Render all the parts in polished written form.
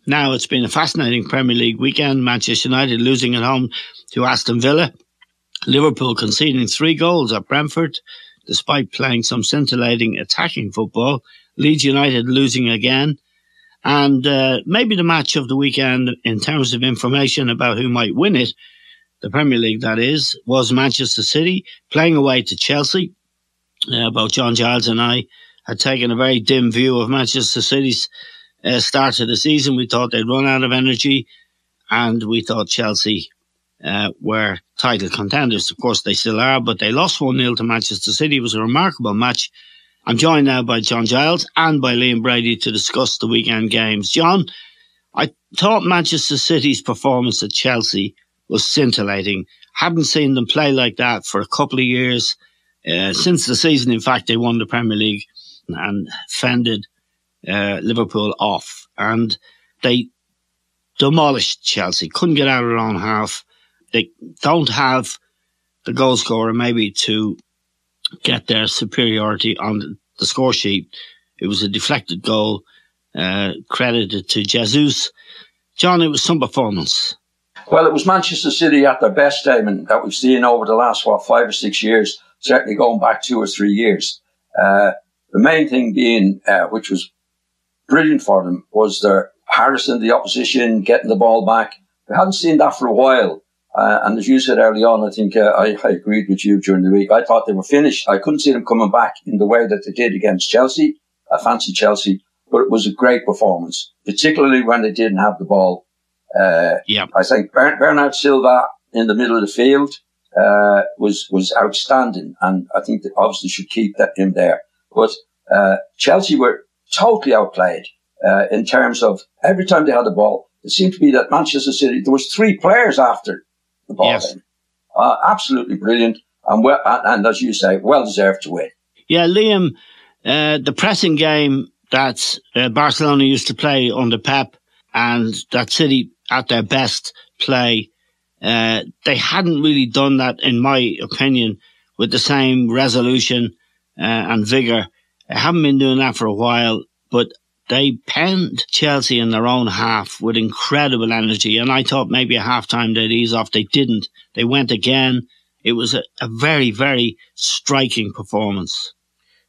Now, it's been a fascinating Premier League weekend. Manchester United losing at home to Aston Villa. Liverpool conceding 3 goals at Brentford, despite playing some scintillating attacking football. Leeds United losing again. And maybe the match of the weekend in terms of information about who might win it, the Premier League that is, was Manchester City playing away to Chelsea. Both John Giles and I had taken a very dim view of Manchester City's start of the season. We thought they'd run out of energy, and we thought Chelsea were title contenders. Of course, they still are, but they lost 1-0 to Manchester City. It was a remarkable match. I'm joined now by John Giles and by Liam Brady to discuss the weekend games. John, I thought Manchester City's performance at Chelsea was scintillating. Haven't seen them play like that for a couple of years. Since the season, in fact, they won the Premier League and fended Liverpool off. And they demolished Chelsea. Couldn't get out of their own half. They don't have the goal scorer maybe to get their superiority on the score sheet. It was a deflected goal credited to Jesus. John, it was some performance. Well, it was Manchester City at their best, Damon, that we've seen over the last, 5 or 6 years, certainly going back 2 or 3 years. The main thing being, which was brilliant for them, was their harassing the opposition, getting the ball back. We hadn't seen that for a while. And as you said early on, I think I agreed with you during the week. I thought they were finished. I couldn't see them coming back in the way that they did against Chelsea. I fancy Chelsea, but it was a great performance, particularly when they didn't have the ball. I think Bernard Silva in the middle of the field was outstanding, and I think they obviously should keep him there. But Chelsea were totally outplayed in terms of every time they had the ball. It seemed to be that Manchester City, there was 3 players after the ball. Yes. Absolutely brilliant, and as you say, well deserved to win. Yeah, Liam, the pressing game that Barcelona used to play under Pep, and that City at their best play, they hadn't really done that, in my opinion, with the same resolution and vigour. They haven't been doing that for a while, but they penned Chelsea in their own half with incredible energy, and I thought maybe at half-time they'd ease off. They didn't. They went again. It was a very, very striking performance.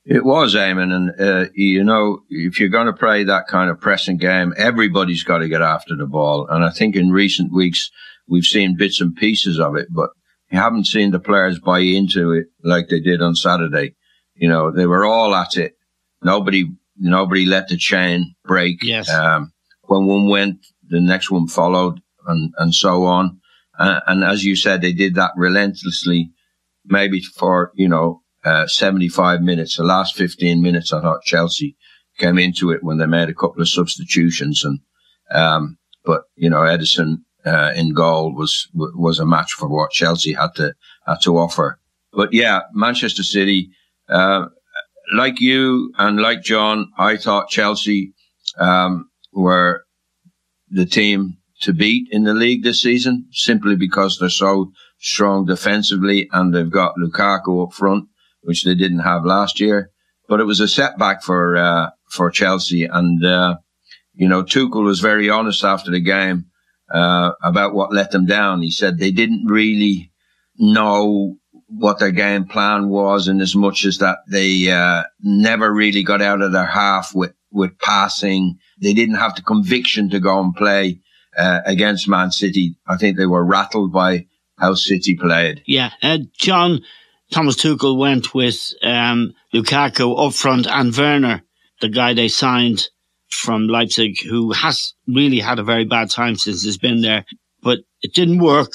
It was, Eamon, and if you're going to play that kind of pressing game, everybody's got to get after the ball. And I think in recent weeks we've seen bits and pieces of it, but you haven't seen the players buy into it like they did on Saturday. They were all at it. Nobody let the chain break. Yes. When one went, the next one followed, and so on. And as you said, they did that relentlessly, maybe for 75 minutes. The last 15 minutes, I thought Chelsea came into it when they made a couple of substitutions, but Edison in goal was a match for what Chelsea had to offer. But yeah, Manchester City, like you and like John, I thought Chelsea were the team to beat in the league this season, simply because they're so strong defensively and they've got Lukaku up front, which they didn't have last year. But it was a setback for Chelsea. And, Tuchel was very honest after the game about what let them down. He said they didn't really know what their game plan was, in as much as that they never really got out of their half with passing. They didn't have the conviction to go and play against Man City. I think they were rattled by how City played. Yeah, John, Thomas Tuchel went with Lukaku up front and Werner, the guy they signed from Leipzig, who has really had a very bad time since he's been there. But it didn't work.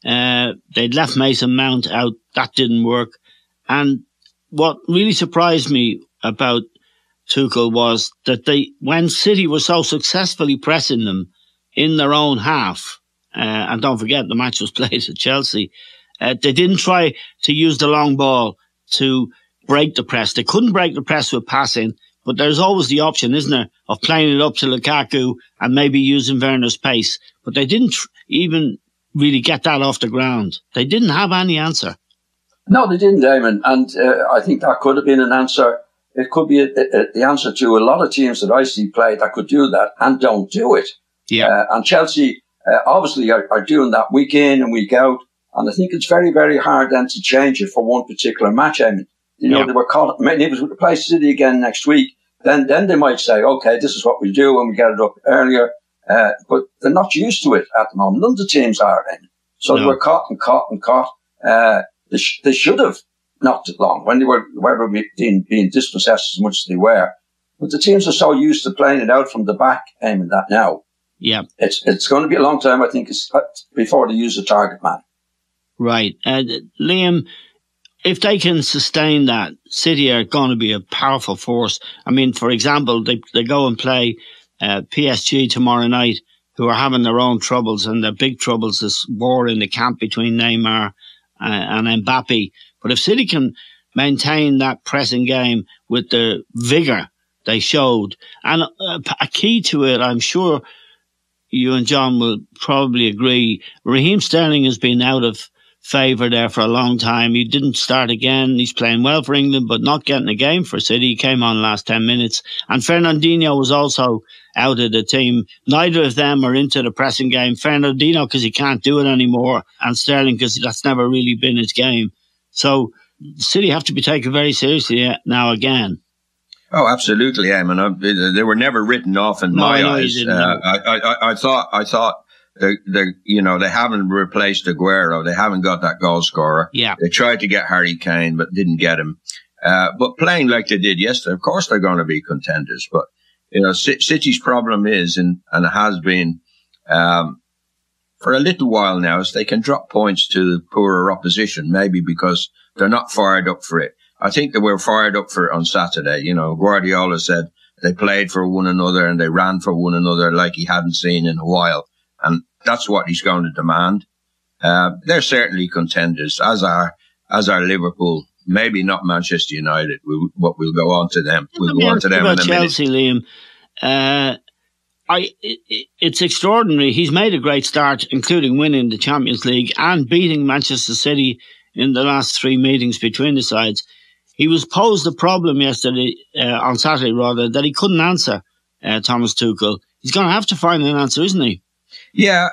They'd left Mason Mount out. That didn't work. And what really surprised me about Tuchel was that when City were so successfully pressing them in their own half, and don't forget the match was played at Chelsea, they didn't try to use the long ball to break the press. They couldn't break the press with passing, but there's always the option, isn't there, of playing it up to Lukaku and maybe using Werner's pace. But they didn't even really get that off the ground. They didn't have any answer. No, they didn't, Damon. And I think that could have been an answer. It could be the answer to a lot of teams that I see play that could do that and don't do it. Yeah. And Chelsea obviously are doing that week in and week out. And I think it's very, very hard then to change it for one particular match. I mean, they were caught, maybe if it was to play City again next week, then they might say, okay, this is what we do when we get it up earlier. But they're not used to it at the moment. None of the teams are. So they were caught. They should have knocked it long when they were being dispossessed as much as they were. But the teams are so used to playing it out from the back, aiming that now. Yeah. It's going to be a long time, I think, before they use a target man. Right. Liam, if they can sustain that, City are going to be a powerful force. I mean, for example, they go and play PSG tomorrow night, who are having their own troubles, and the big troubles, this war in the camp between Neymar and Mbappe. But if City can maintain that pressing game with the vigour they showed, and a key to it, I'm sure you and John will probably agree, Raheem Sterling has been out of favour there for a long time. He didn't start again. He's playing well for England, but not getting a game for City. He came on last 10 minutes. And Fernandinho was also out of the team. Neither of them are into the pressing game. Fernandinho because he can't do it anymore, and Sterling because that's never really been his game. So City have to be taken very seriously now again. Oh, absolutely, Eamon. They were never written off in my eyes. I thought they haven't replaced Aguero. They haven't got that goal scorer. Yeah. They tried to get Harry Kane, but didn't get him. But playing like they did yesterday, of course they're going to be contenders. But, City's problem is, and it has been, for a little while now, is they can drop points to the poorer opposition, maybe because they're not fired up for it. I think they were fired up for it on Saturday. Guardiola said they played for one another and they ran for one another like he hadn't seen in a while. And that's what he's going to demand. They're certainly contenders, as are Liverpool. Maybe not Manchester United, but we'll go on to them. We'll go on to them in a Chelsea, minute. Liam. It's extraordinary. He's made a great start, including winning the Champions League and beating Manchester City in the last 3 meetings between the sides. He was posed a problem yesterday, on Saturday rather, that he couldn't answer, Thomas Tuchel. He's going to have to find an answer, isn't he? Yeah.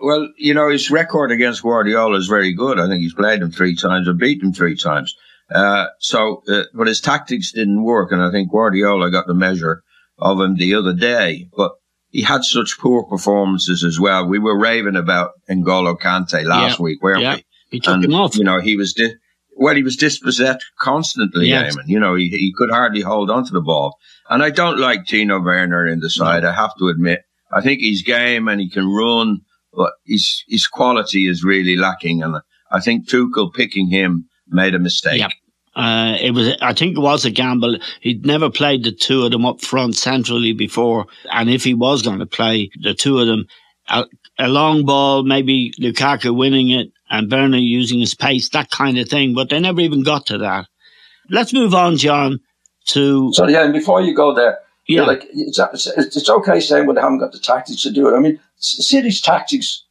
Well, his record against Guardiola is very good. I think he's played him 3 times and beat him 3 times. But his tactics didn't work, and I think Guardiola got the measure of him the other day. But he had such poor performances as well. We were raving about N'Golo Kante last week, weren't we? He took him off. He was dispossessed constantly, yes. Eamon. He could hardly hold on to the ball. And I don't like Tino Werner in the side, I have to admit. I think he's game and he can run, but his quality is really lacking. And I think Tuchel picking him made a mistake. Yeah. I think it was a gamble. He'd never played the two of them up front centrally before. And if he was going to play the two of them, a long ball, maybe Lukaku winning it and Werner using his pace, that kind of thing. But they never even got to that. Let's move on, John, to... So, and before you go there, it's okay saying they haven't got the tactics to do it. I mean, City's tactics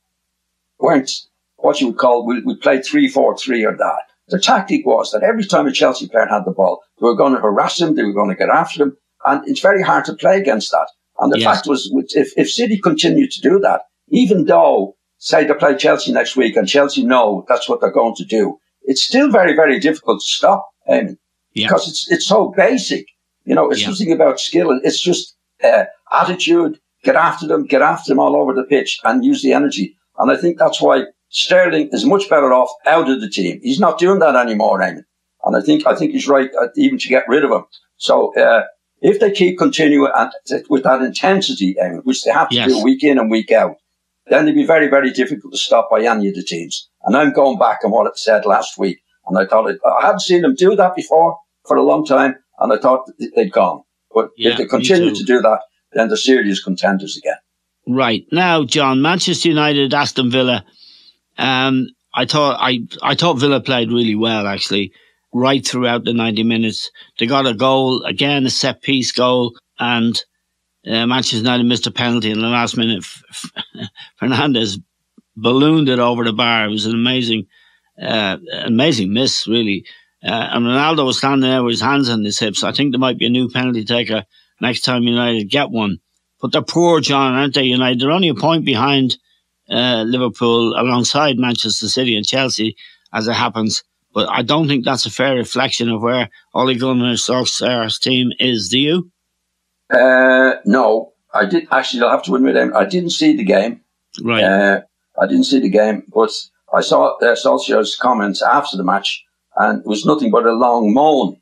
weren't what you would call, we played 3-4-3 or that. Their tactic was that every time a Chelsea player had the ball, they were going to harass him, they were going to get after him, and it's very hard to play against that. And the fact was, if City continued to do that, even though, say, they play Chelsea next week and Chelsea know that's what they're going to do, it's still very, very difficult to stop, because it's so basic. It's nothing about skill. It's just attitude, get after them all over the pitch and use the energy. And I think that's why Sterling is much better off out of the team. He's not doing that anymore, Eamon. And I think he's right even to get rid of him. So if they keep continuing with that intensity, Eamon, which they have to do week in and week out, then it'd be very, very difficult to stop by any of the teams. And I'm going back on what it said last week. And I thought I hadn't seen them do that before for a long time. And I thought they'd gone. But if they continue to do that, then they're serious contenders again. Right. Now, John, Manchester United, Aston Villa. I thought Villa played really well, actually, right throughout the 90 minutes. They got a goal, again, a set-piece goal, and Manchester United missed a penalty in the last minute. Fernandes ballooned it over the bar. It was an amazing miss, really. And Ronaldo was standing there with his hands on his hips. I think there might be a new penalty taker next time United get one. But they're poor, John, aren't they, United? They're only a point behind Liverpool alongside Manchester City and Chelsea, as it happens. But I don't think that's a fair reflection of where Ole Gunnar Solskjaer's team is. Do you? No, I did. Actually, I'll have to admit, I didn't see the game. Right. I didn't see the game, but I saw Solskjaer's comments after the match, and it was nothing but a long moan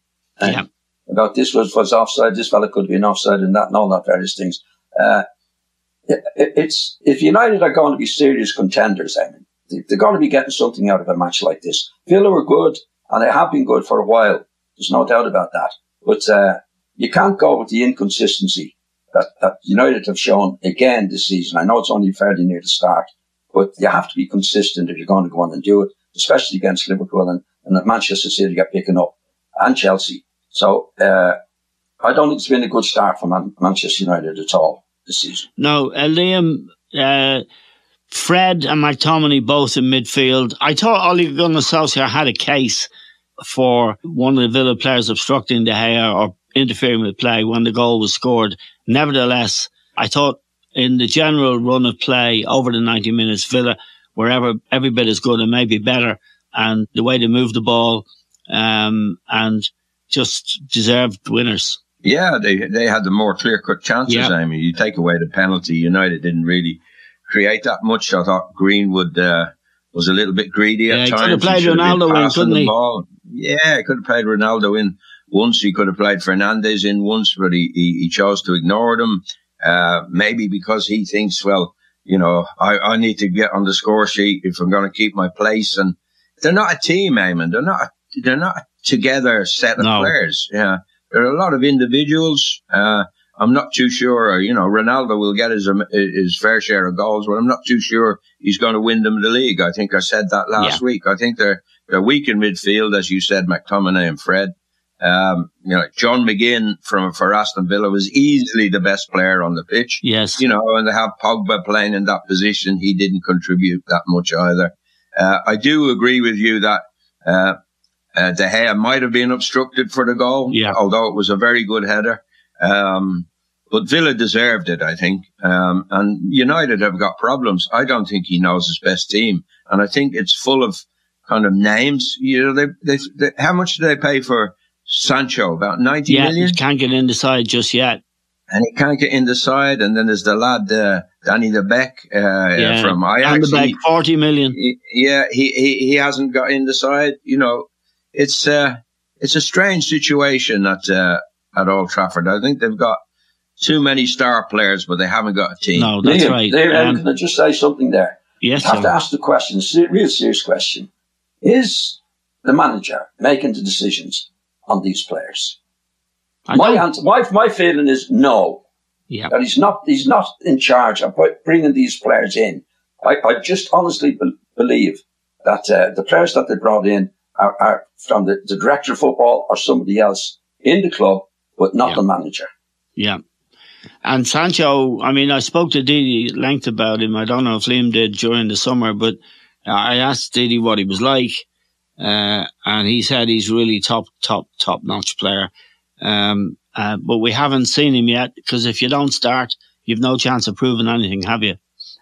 about this was offside, this fella could have been offside, and that, and all that various things. It's if United are going to be serious contenders, I mean, they're going to be getting something out of a match like this. Villa were good, and they have been good for a while. There's no doubt about that. But you can't go with the inconsistency that United have shown again this season. I know it's only fairly near the start, but you have to be consistent if you're going to go on and do it, especially against Liverpool and Manchester City get picking up, and Chelsea. So I don't think it's been a good start for Manchester United at all this season. No, Liam, Fred and McTominay both in midfield. I thought Ole Gunnar Solskjaer had a case for one of the Villa players obstructing De Gea or interfering with play when the goal was scored. Nevertheless, I thought in the general run of play over the 90 minutes, Villa were every bit as good and maybe better, and the way they moved the ball and just deserved winners. Yeah, they had the more clear-cut chances. Yeah. I mean, you take away the penalty, United didn't really create that much. I thought Greenwood was a little bit greedy at times. He could have played Ronaldo in, couldn't he? Yeah, he could have played Ronaldo in once. He could have played Fernandes in once, but he chose to ignore them. Maybe because he thinks, well, you know, I need to get on the score sheet if I'm going to keep my place. And they're not a team, Eamon. They're not a together set of players. Yeah, there are a lot of individuals. I'm not too sure, you know, Ronaldo will get his fair share of goals, but I'm not too sure he's going to win them the league. I think I said that last week. I think they're weak in midfield, as you said, McTominay and Fred. You know, John McGinn for Aston Villa was easily the best player on the pitch. Yes. You know, and they have Pogba playing in that position. He didn't contribute that much either. I do agree with you that De Gea might have been obstructed for the goal, although it was a very good header. But Villa deserved it, I think. And United have got problems. I don't think he knows his best team. And I think it's full of kind of names. You know, they how much do they pay for Sancho? About 90 million? He can't get in the side just yet. And he can't get in the side. And then there's the lad, Danny de Beek, from Ajax. And de Beek, 40 million. He hasn't got in the side. You know, it's a strange situation at Old Trafford. I think they've got too many star players, but they haven't got a team. No, that's right. Can I just say something there? Yes. I have to ask the question, a real serious question. Is the manager making the decisions on these players? My feeling is no. Yeah. That he's not in charge of bringing these players in. I just honestly believe that the players that they brought in are from the director of football or somebody else in the club, but not the manager. Yeah. And Sancho, I mean, I spoke to Didi at length about him. I don't know if Liam did during the summer, but I asked Didi what he was like. And he said he's really top-notch player. But we haven't seen him yet, because if you don't start, you've no chance of proving anything, have you?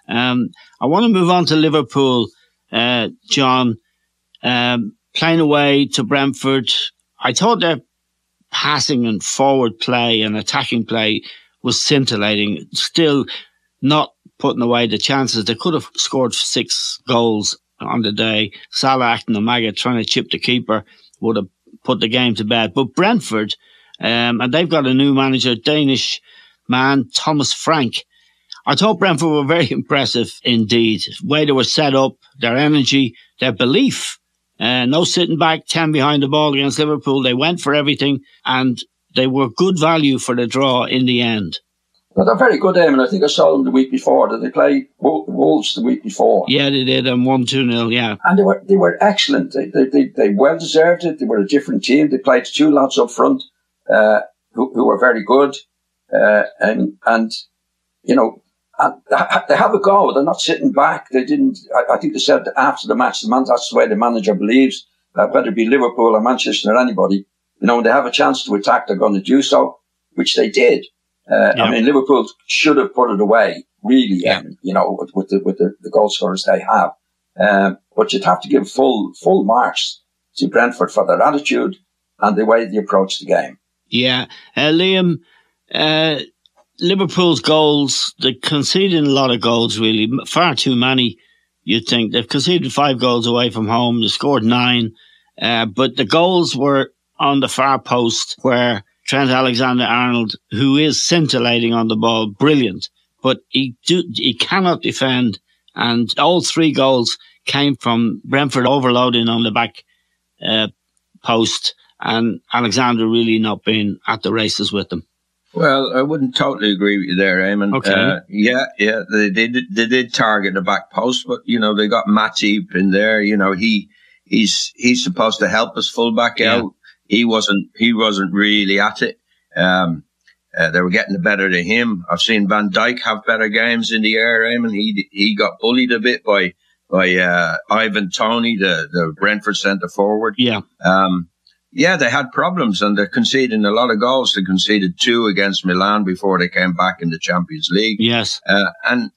I want to move on to Liverpool, John. Playing away to Brentford. I thought their passing and forward play and attacking play was scintillating. Still not putting away the chances. They could have scored 6 goals on the day. Salah acting a maggot, trying to chip the keeper, would have put the game to bed. But Brentford, and they've got a new manager, Danish man, Thomas Frank. I thought Brentford were very impressive indeed. The way they were set up, their energy, their belief. No sitting back, 10 behind the ball against Liverpool. They went for everything, and they were good value for the draw in the end. Well, they're very good, Eamon. I think I saw them the week before. Did they play Wolves the week before? Yeah, they did, and won 2-0, yeah. And they were excellent. They well deserved it. They were a different team. They played 2 lads up front who were very good. And you know, they have a go. They're not sitting back. They didn't. I think they said after the match, that's the way the manager believes, that whether it be Liverpool or Manchester or anybody, you know, when they have a chance to attack, they're going to do so, which they did. I mean, Liverpool should have put it away, really, with the goal scorers they have. But you'd have to give full marks to Brentford for their attitude and the way they approach the game. Yeah. Liam, Liverpool's goals, they're conceding a lot of goals, really. Far too many, you'd think. They've conceded 5 goals away from home. They scored 9. But the goals were on the far post where Trent Alexander-Arnold, who is scintillating on the ball, brilliant, but he cannot defend. And all 3 goals came from Brentford overloading on the back post and Alexander really not being at the races with them. Well, I wouldn't totally agree with you there, Eamon. Okay. They did target the back post, but, they got Matip in there. He's supposed to help us fullback out. He wasn't really at it. They were getting the better of him. I've seen Van Dijk have better games in the air, Eamon. He got bullied a bit by Ivan Toney, the Brentford centre forward. Yeah. They had problems and they're conceding a lot of goals. They conceded 2 against Milan before they came back in the Champions League. Yes. And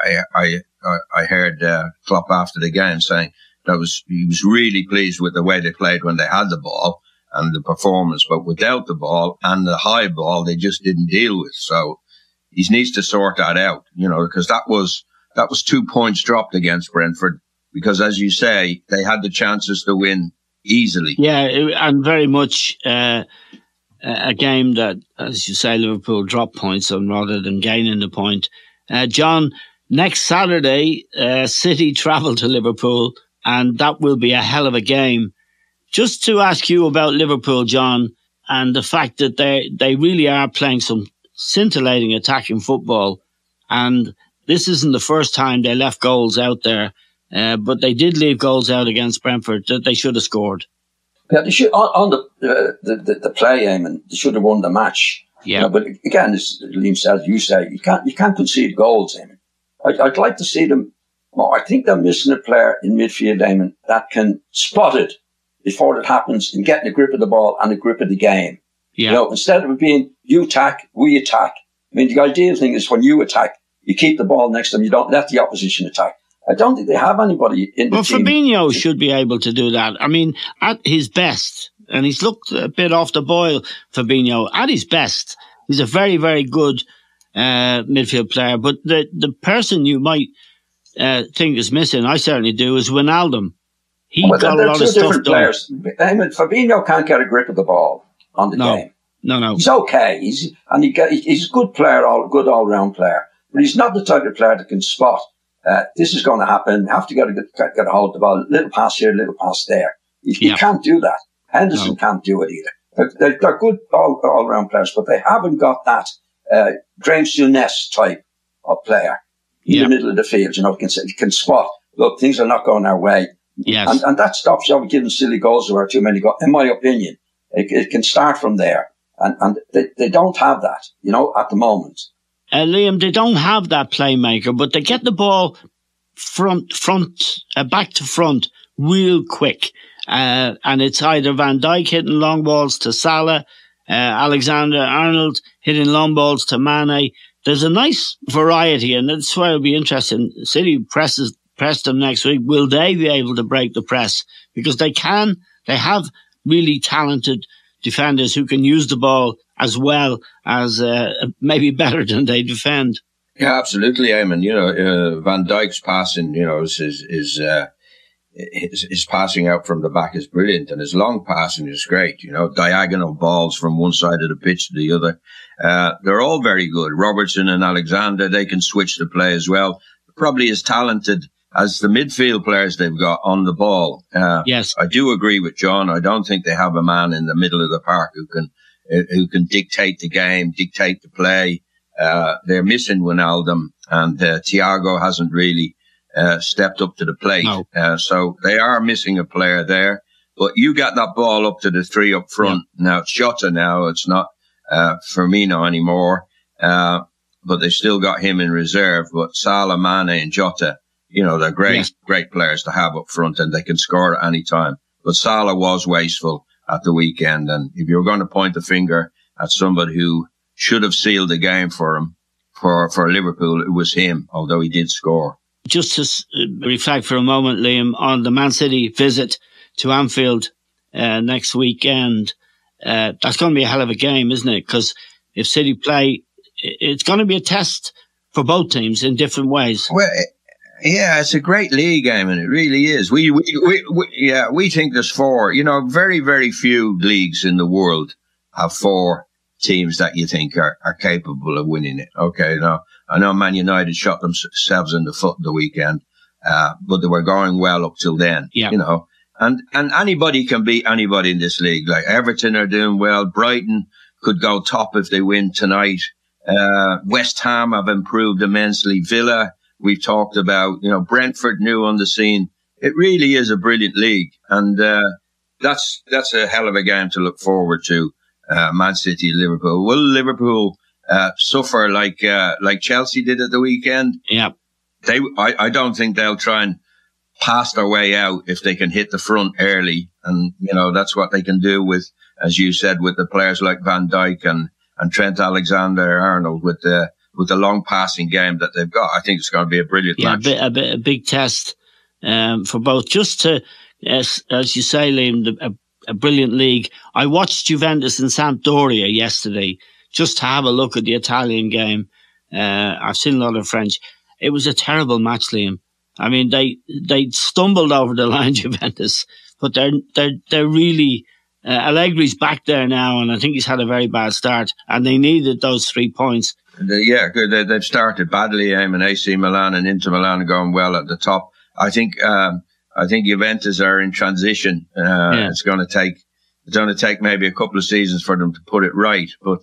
I heard Klopp after the game saying he was really pleased with the way they played when they had the ball and the performance, but without the ball and the high ball, they just didn't deal with. So he needs to sort that out, because that was 2 points dropped against Brentford because, as you say, they had the chances to win easily. Yeah, and very much a game that, as you say, Liverpool dropped points on rather than gaining the point. John, next Saturday, City travel to Liverpool, and that will be a hell of a game. Just to ask you about Liverpool, John, and the fact that they really are playing some scintillating attacking football, and this isn't the first time they left goals out there. But they did leave goals out against Brentford that they should have scored. Yeah, they should on the play aim, and they should have won the match. Yeah, but again, as Liam said, you say you can't concede goals, Eamon. I'd like to see them. Well, I think they're missing a player in midfield, Eamon, that can spot it before it happens and get a grip of the ball and a grip of the game. Yeah. Instead of it being you attack, we attack. I mean, the ideal thing is when you attack, you keep the ball next to them. You don't let the opposition attack. I don't think they have anybody in the team. Well, Fabinho should be able to do that. I mean, at his best, and he's looked a bit off the boil, Fabinho, at his best, he's a very, very good midfield player. But the person you might think is missing, I certainly do, is Wijnaldum. He got a lot of stuff done. I mean, Fabinho can't get a grip of the ball on the game. No. He's okay. He's a good player, good all-round player. But he's not the type of player that can spot. This is going to happen. Have to get a hold of the ball. Little pass here, little pass there. You can't do that. Henderson can't do it either. They're good all-round players, but they haven't got that James Souness type of player in the middle of the field. Can spot. Look, things are not going our way. Yes. And that stops you giving silly goals or too many goals. In my opinion, it can start from there. And they don't have that, at the moment. Liam, they don't have that playmaker, but they get the ball back to front real quick. And it's either Van Dijk hitting long balls to Salah, Alexander-Arnold hitting long balls to Mane. There's a nice variety, and that's why it'll be interesting. City press them next week. Will they be able to break the press? Because they have really talented defenders who can use the ball as well as maybe better than they defend. Yeah, absolutely, Eamon. Van Dijk's passing, his passing out from the back is brilliant, and his long passing is great. Diagonal balls from one side of the pitch to the other. They're all very good. Robertson and Alexander, they can switch the play as well. Probably as talented as the midfield players they've got on the ball. Yes, I do agree with John. I don't think they have a man in the middle of the park who can dictate the game, dictate the play. They're missing Wijnaldum, and Thiago hasn't really stepped up to the plate. No. So they are missing a player there. But you got that ball up to the 3 up front. Yeah. Now it's Jota now. It's not Firmino anymore. But they still got him in reserve. But Salah, Mane and Jota, they're great players to have up front, and they can score at any time. But Salah was wasteful at the weekend. And if you're going to point the finger at somebody who should have sealed the game for him. For Liverpool, it was him, although he did score. Just to reflect for a moment, Liam, on the Man City visit to Anfield next weekend, that's going to be a hell of a game, isn't it? Because if City play, it's going to be a test for both teams in different ways. Well, yeah, it's a great league game, and it really is. We think there's four. You know, very, very few leagues in the world have four teams that you think are capable of winning it. Okay, now I know Man United shot themselves in the foot the weekend, but they were going well up till then. Yeah. You know, and anybody can beat anybody in this league. Like Everton are doing well. Brighton could go top if they win tonight. West Ham have improved immensely. Villa, we've talked about. You know, Brentford new on the scene. It really is a brilliant league, and that's a hell of a game to look forward to. Man City, Liverpool. Will Liverpool suffer like Chelsea did at the weekend? Yeah. I don't think they'll try and pass their way out if they can hit the front early. And, you know, that's what they can do with, as you said, with the players like Van Dijk and Trent Alexander-Arnold with the long passing game that they've got. I think it's going to be a brilliant match. A big test for both. Just to, as you say, Liam, a brilliant league. I watched Juventus and Sampdoria yesterday just to have a look at the Italian game. I've seen a lot of French. It was a terrible match, Liam. I mean, they stumbled over the line, Juventus, but they're really, Allegri's back there now, and I think he's had a very bad start, and they needed those 3 points. Yeah, good. They've started badly, and AC Milan and Inter Milan are going well at the top. I think Juventus are in transition. It's going to take maybe a couple of seasons for them to put it right. But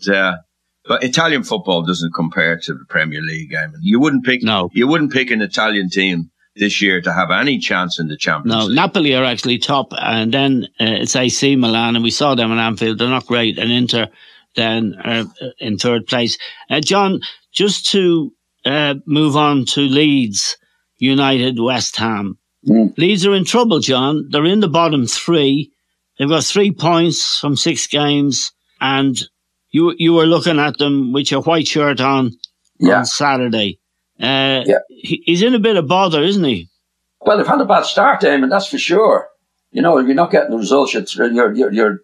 Italian football doesn't compare to the Premier League. I mean, you wouldn't pick an Italian team this year to have any chance in the Champions League. Napoli are actually top, and then it's AC Milan, and we saw them in Anfield. They're not great, and Inter then in third place. John, just to move on to Leeds United, West Ham. Leeds are in trouble, John. They're in the bottom three. They've got 3 points from 6 games, and you were looking at them with your white shirt on Saturday. He's in a bit of bother, isn't he? Well, they've had a bad start, Eamon, that's for sure. You know, if you're not getting the results, you're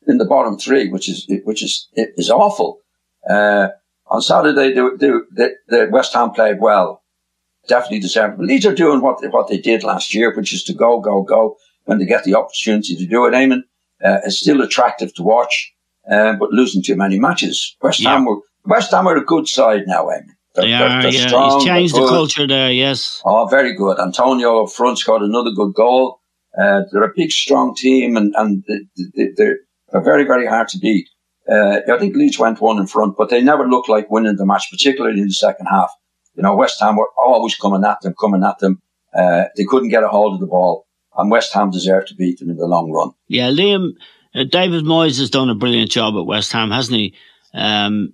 in the bottom three, which is awful. On Saturday, the West Ham played well. Definitely deserved. But Leeds are doing what they did last year, which is to go when they get the opportunity to do it. Eamon, it's still attractive to watch, but losing too many matches. West Ham are a good side now, Eamon. They're strong. He's changed the culture there, yes. Oh, very good. Antonio up front scored another good goal. They're a big, strong team, and they're very, very hard to beat. I think Leeds went one in front, but they never looked like winning the match, particularly in the second half. You know, West Ham were always coming at them. They couldn't get a hold of the ball, and West Ham deserved to beat them in the long run. Yeah, Liam, David Moyes has done a brilliant job at West Ham, hasn't he?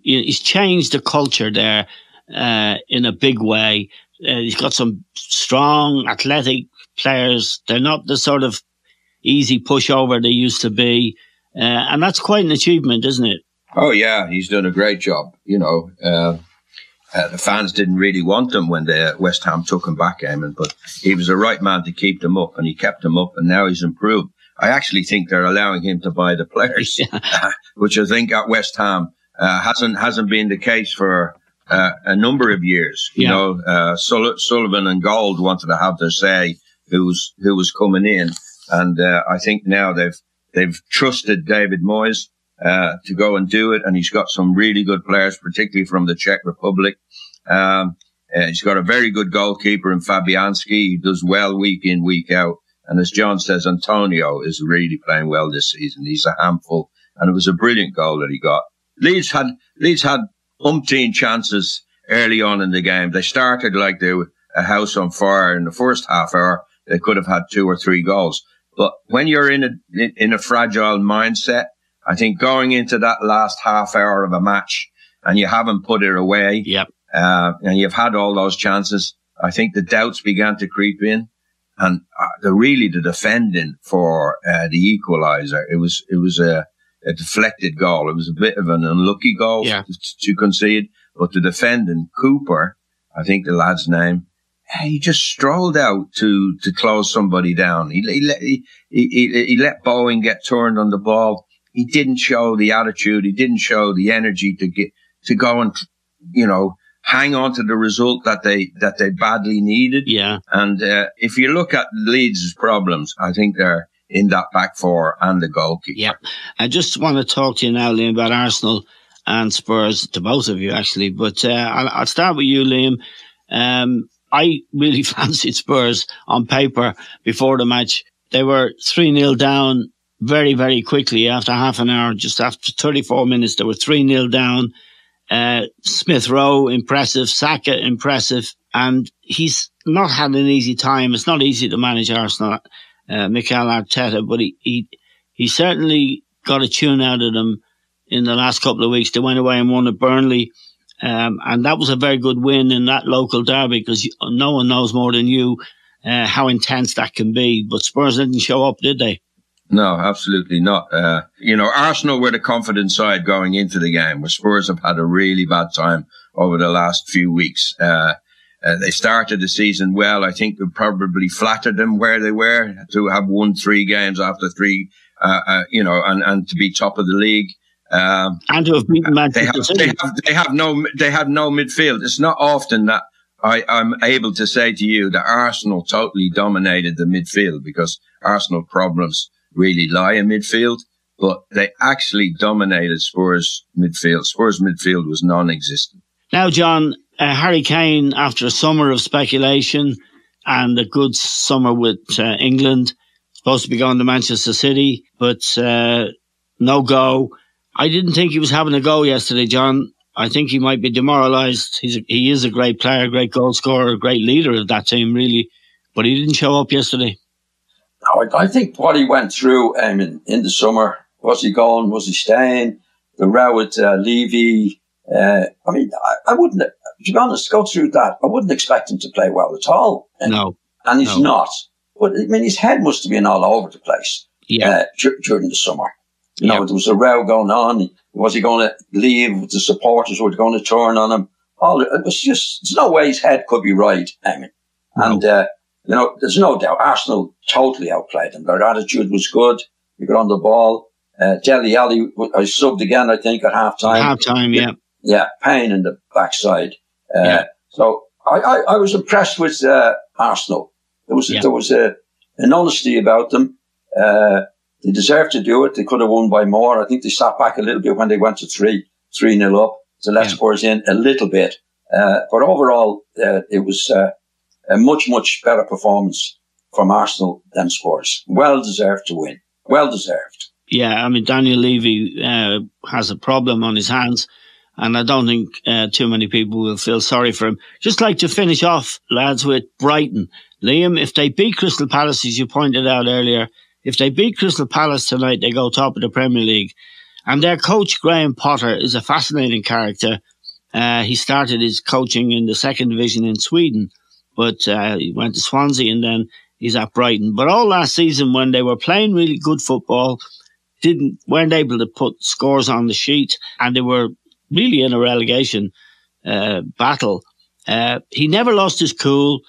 He's changed the culture there in a big way. He's got some strong, athletic players. They're not the sort of easy pushover they used to be, and that's quite an achievement, isn't it? Oh yeah, he's done a great job. You know. The fans didn't really want him when the West Ham took him back, Eamon, but he was the right man to keep them up, and he kept them up, and now he's improved. I actually think they're allowing him to buy the players, which I think at West Ham hasn't been the case for a number of years. You know, Sullivan and Gold wanted to have their say who was coming in, and I think now they've trusted David Moyes to go and do it, and he's got some really good players, particularly from the Czech Republic. He's got a very good goalkeeper in Fabianski. He does well week in, week out. And as John says, Antonio is really playing well this season. He's a handful, and it was a brilliant goal that he got. Leeds had umpteen chances early on in the game. They started like they were a house on fire in the first half hour. They could have had 2 or 3 goals. But when you're in a fragile mindset, I think going into that last half hour of a match and you haven't put it away, and you've had all those chances, I think the doubts began to creep in, and the defending for the equaliser, it a deflected goal. It was a bit of an unlucky goal to concede. But the defendant, Cooper, I think the lad's name, he just strolled out to close somebody down. He let Bowen get turned on the ball. He didn't show the attitude. He didn't show the energy to go and, hang on to the result that they badly needed. Yeah. And if you look at Leeds' problems, I think they're in that back four and the goalkeeper. Yeah. I just want to talk to you now, Liam, about Arsenal and Spurs, to both of you, actually. But I'll start with you, Liam. I really fancied Spurs on paper before the match. They were 3-0 down very, very quickly after half an hour. Just after 34 minutes, they were 3-0 down. Smith Rowe, impressive. Saka, impressive. And he's not had an easy time. It's not easy to manage Arsenal, Mikel Arteta, but he certainly got a tune out of them in the last couple of weeks. They went away and won at Burnley. And that was a very good win in that local derby, because no one knows more than you how intense that can be. But Spurs didn't show up, did they? No, absolutely not. Arsenal were the confident side going into the game, where Spurs have had a really bad time over the last few weeks. They started the season well. I think it probably flattered them where they were to have won 3 games after 3, and to be top of the league. And to have beaten Manchester City. They had no midfield. It's not often that I'm able to say to you that Arsenal totally dominated the midfield, because Arsenal problems really lie in midfield, but they actually dominated Spurs midfield. Spurs midfield was non-existent. Now, John, Harry Kane, after a summer of speculation and a good summer with England, supposed to be going to Manchester City, but no go. I didn't think he was having a go yesterday, John. I think he might be demoralised. He is a great player, great goal scorer, great leader of that team, really. But he didn't show up yesterday. No, I think what he went through in the summer, was he going, was he staying, the row with Levy. I wouldn't, to be honest, go through that. I wouldn't expect him to play well at all. No. And he's not. But, his head must have been all over the place during the summer. There was a row going on. Was he going to leave? The supporters were going to turn on him. It was just, there's no way his head could be right, Eamon. And, there's no doubt Arsenal totally outplayed them. Their attitude was good. They got on the ball. Dele Alli, I subbed again, I think, at half-time. Half-time, yeah. Yeah, pain in the backside. So I was impressed with Arsenal. There was an honesty about them. They deserved to do it. They could have won by more. I think they sat back a little bit when they went to 3-0 up to let Spurs in a little bit. But overall, it was a much, much better performance from Arsenal than Spurs. Well deserved to win. Well deserved. Yeah, Daniel Levy has a problem on his hands, and I don't think too many people will feel sorry for him. Just like to finish off, lads, with Brighton. Liam, if they beat Crystal Palace, as you pointed out earlier, if they beat Crystal Palace tonight, they go top of the Premier League. And their coach, Graham Potter, is a fascinating character. He started his coaching in the 2nd division in Sweden, but he went to Swansea and then he's at Brighton. But all last season, when they were playing really good football, weren't able to put scores on the sheet, and they were really in a relegation battle. He never lost his cool.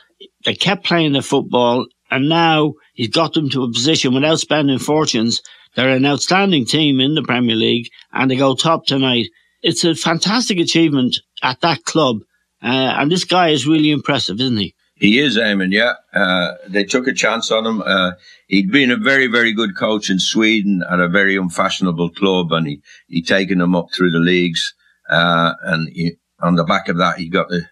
They kept playing their football, and now he's got them to a position without spending fortunes. They're an outstanding team in the Premier League, and they go top tonight. It's a fantastic achievement at that club, and this guy is really impressive, isn't he? He is, Eamon, yeah. They took a chance on him. He'd been a very, very good coach in Sweden at a very unfashionable club, and he'd taken them up through the leagues. And on the back of that, he got the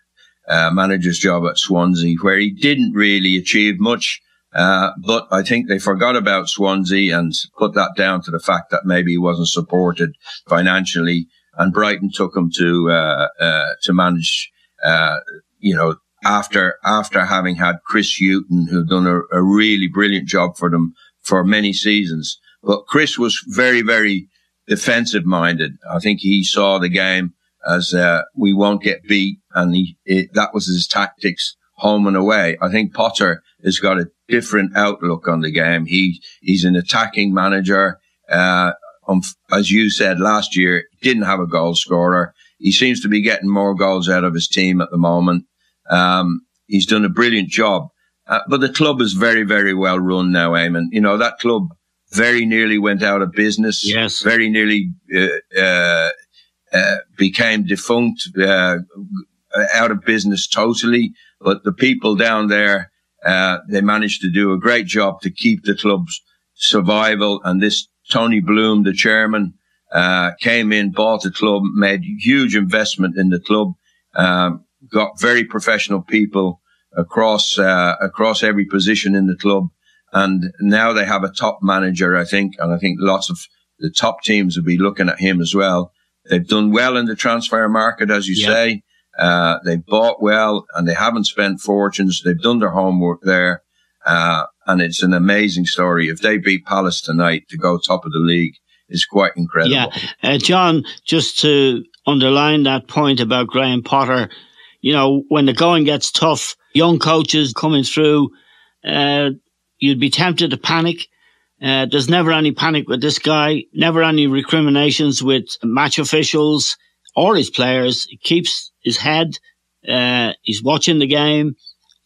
manager's job at Swansea, where he didn't really achieve much. But I think they forgot about Swansea and put that down to the fact that maybe he wasn't supported financially. And Brighton took him to manage, after having had Chris Hughton, who'd done a really brilliant job for them for many seasons. But Chris was very, very defensive minded. I think he saw the game as we won't get beat, and that was his tactics home and away. I think Potter has got a different outlook on the game. He's an attacking manager. as you said last year, didn't have a goal scorer. He seems to be getting more goals out of his team at the moment. He's done a brilliant job. But the club is very, very well run now, Eamon. You know, that club very nearly went out of business. Yes. Very nearly became defunct, out of business totally. But the people down there, they managed to do a great job to keep the club's survival. And this Tony Bloom, the chairman, came in, bought the club, made huge investment in the club, got very professional people across every position in the club. And now they have a top manager, I think, and I think lots of the top teams will be looking at him as well. They've done well in the transfer market, as you say. They've bought well and they haven't spent fortunes. They've done their homework there. And it's an amazing story. If they beat Palace tonight to go top of the league, it's quite incredible. Yeah. John, just to underline that point about Graham Potter, you know, when the going gets tough, young coaches coming through, you'd be tempted to panic. There's never any panic with this guy, never any recriminations with match officials or his players. He keeps his head, he's watching the game,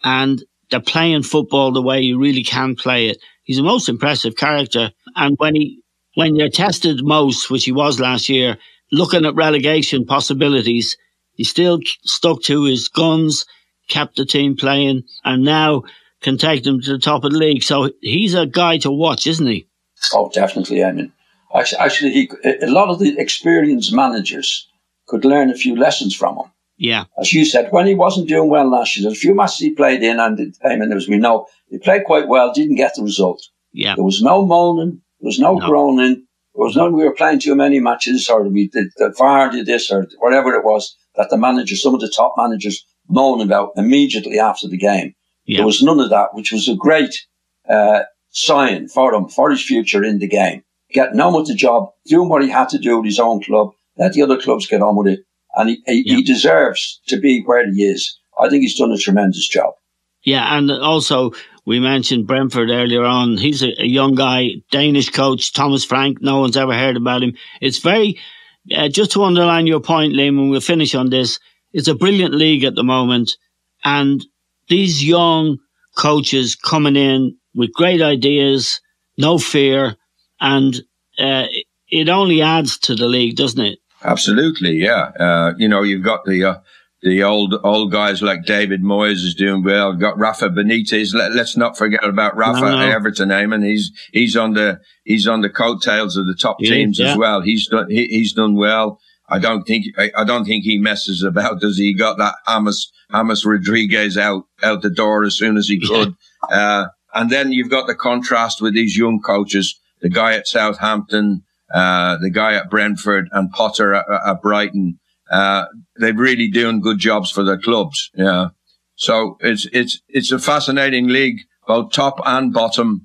and they're playing football the way you really can play it. He's a most impressive character. And when you're tested most, which he was last year, looking at relegation possibilities, he still stuck to his guns, kept the team playing, and now can take them to the top of the league. So he's a guy to watch, isn't he? Oh, definitely. I mean, actually, a lot of the experienced managers could learn a few lessons from him. Yeah. As you said, when he wasn't doing well last year, there's a few matches he played in, and as we know, he played quite well, didn't get the result. Yeah. There was no moaning, there was no groaning, there was no we were playing too many matches, or we did the VAR did this, or whatever it was that the managers, some of the top managers, moan about immediately after the game. Yeah. There was none of that, which was a great sign for him, for his future in the game. Getting on with the job, doing what he had to do with his own club, let the other clubs get on with it. And he deserves to be where he is. I think he's done a tremendous job. Yeah, and also we mentioned Brentford earlier on. He's a young guy, Danish coach, Thomas Frank. No one's ever heard about him. It's very, just to underline your point, Liam, and we'll finish on this, it's a brilliant league at the moment. And these young coaches coming in with great ideas, no fear, and it only adds to the league, doesn't it? Absolutely, yeah. You know, you've got the old guys like David Moyes is doing well. You've got Rafa Benitez. Let's not forget about Rafa Everton, Eamon. He's on the coattails of the top teams as well. He's done well. I don't think he messes about. Does he? Got that James Rodriguez out the door as soon as he could. And then you've got the contrast with these young coaches. The guy at Southampton, the guy at Brentford, and Potter at Brighton. They're really doing good jobs for their clubs. Yeah. So it's a fascinating league, both top and bottom.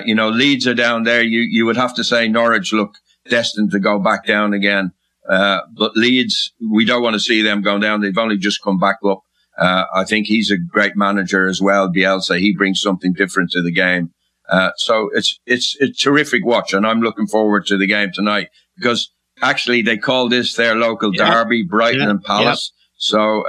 You know, Leeds are down there. You would have to say Norwich look destined to go back down again. But Leeds, we don't want to see them going down. They've only just come back up. I think he's a great manager as well, Bielsa. He brings something different to the game. So it's a terrific watch, and I'm looking forward to the game tonight because actually they call this their local derby, Brighton and Palace. So,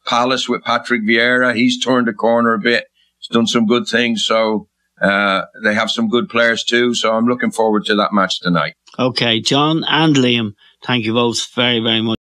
Palace with Patrick Vieira, he's turned the corner a bit. He's done some good things. So, they have some good players too. So I'm looking forward to that match tonight. Okay, John and Liam, thank you both very, very much.